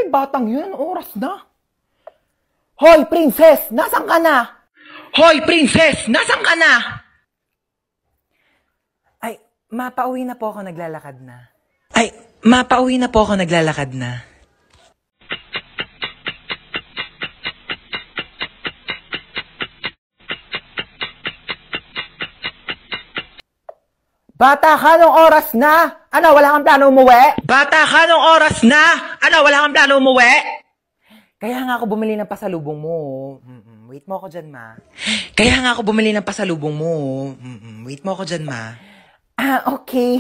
yung batang yun? Oras na. Hoy, princess! Nasaan ka na? Hoy, princess! Nasaan ka na? Ay, mapauwi na po ako, naglalakad na. Ay, mapauwi na po ako, naglalakad na. Bata ka, nung oras na? Ano, wala kang plano umuwi? Bata ka, nung oras na? Ano, wala kang plano umuwi? Kaya nga ako bumili ng pasalubong mo. Wait mo ako dyan, ma. Kaya nga ako bumili ng pasalubong mo. Wait mo ako dyan, ma. Ah, okay.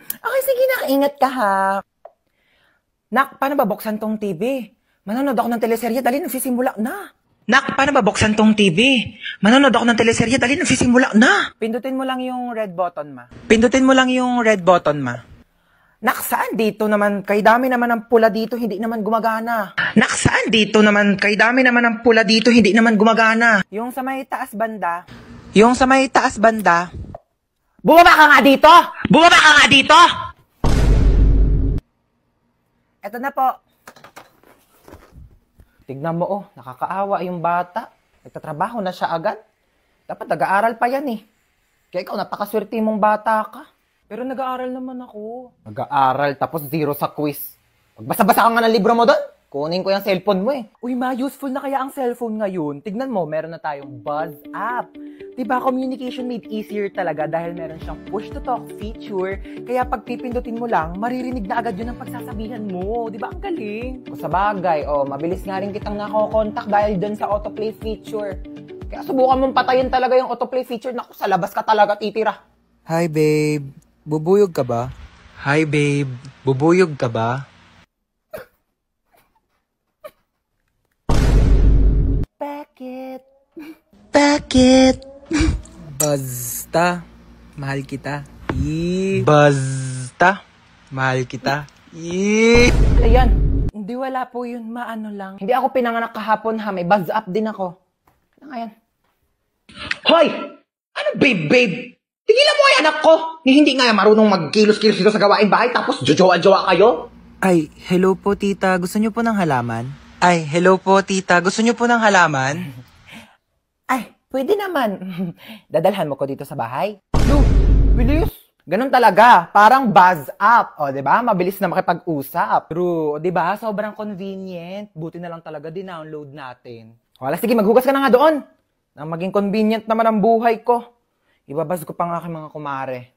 Okay, sige, nakaingat ka, ha. Nak, paano ba buksan tong TV? Manonood ako ng teleserye, dali, nagsisimula na. Nak, paano ba buksan tong TV? Manonood ako ng teleserye, dali, nagsisimula na. Pindutin mo lang yung red button, ma. Pindutin mo lang yung red button, ma. Nak, saan dito naman? Kay dami naman ang pula dito, hindi naman gumagana. Nak, saan dito naman? Kay dami naman ang pula dito, hindi naman gumagana. Yung sa may taas banda. Yung sa may taas banda. Bumaba ka nga dito! Bumaba ka nga dito! Eto na po. Tignan mo, oh, nakakaawa yung bata. Nagtatrabaho na siya agad. Dapat nag-aaral pa yan, eh. Kaya ikaw, napakaswerte mong bata ka. Pero nag-aaral naman ako. Nag-aaral, tapos 0 sa quiz. Magbasa-basa ka nga ng libro mo doon. Kunin ko yung cellphone mo, eh. Uy, ma, useful na kaya ang cellphone ngayon. Tignan mo, meron na tayong Buzz app. Diba, communication made easier talaga dahil meron siyang push-to-talk feature. Kaya pag pipindutin mo lang, maririnig na agad yun ang pagsasabihan mo. Diba, ang galing? O sa bagay, mabilis nga rin kitang nako-contact dahil dun sa autoplay feature. Kaya subukan mong patayin talaga yung autoplay feature. Naku, sa labas ka talaga titira. Hi, babe. Bubuyog ka ba? Hi, babe. Bubuyog ka ba? Bakit? Bakit? Basta. Mahal kita. Basta. Mahal kita. Ayan. Hindi, wala po yun. Maano lang. Hindi ako pinanganak kahapon, ha. May buzz up din ako. Ano nga yan? Hoy! Ano, babe? Tigilan mo ay anak ko! Hindi nga marunong magkilos-kilos dito sa gawain bahay tapos jojowa-jowa kayo? Ay, hello po, tita. Gusto niyo po ng halaman? Ay, hello po, tita. Gusto niyo po ng halaman? Ay, pwede naman. Dadalhan mo ko dito sa bahay? No, bilis. Ganun talaga. Parang buzz up. O, diba? Mabilis na makipag-usap. True. Diba? Sobrang convenient. Buti na lang talaga din-download natin. Wala, sige, maghugas ka na nga doon. Nang maging convenient naman ang buhay ko. Ibabas ko pa nga aking mga kumare.